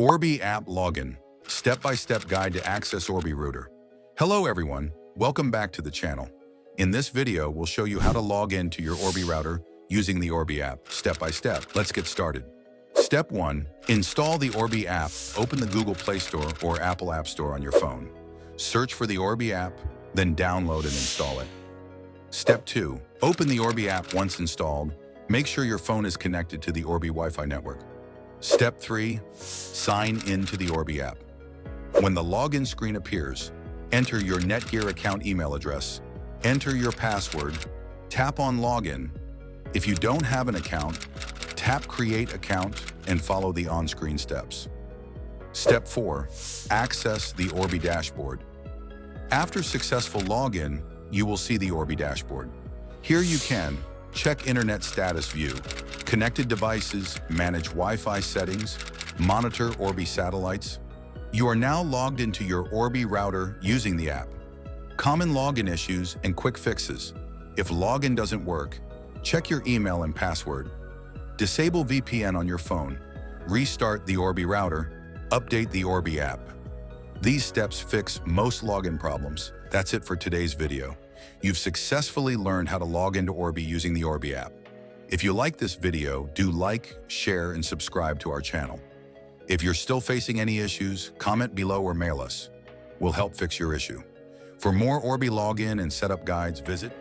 Orbi app login, step-by-step guide to access Orbi router. Hello everyone, welcome back to the channel. In this video, we'll show you how to log in to your Orbi router using the Orbi app, step by step. Let's get started. Step 1. Install the Orbi app. Open the Google Play Store or Apple App Store on your phone. Search for the Orbi app, then download and install it. Step 2. Open the Orbi app once installed. Make sure your phone is connected to the Orbi Wi-Fi network. Step 3. Sign in to the Orbi app. When the login screen appears, enter your Netgear account email address, enter your password, tap on Login. If you don't have an account, tap Create Account and follow the on-screen steps. Step 4. Access the Orbi dashboard. After successful login, you will see the Orbi dashboard. Here you can check Internet status view, connected devices, manage Wi-Fi settings, monitor Orbi satellites. You are now logged into your Orbi router using the app. Common login issues and quick fixes. If login doesn't work, check your email and password. Disable VPN on your phone. Restart the Orbi router. Update the Orbi app. These steps fix most login problems. That's it for today's video. You've successfully learned how to log into Orbi using the Orbi app. If you like this video, do like, share, and subscribe to our channel. If you're still facing any issues, comment below or mail us. We'll help fix your issue. For more Orbi login and setup guides, visit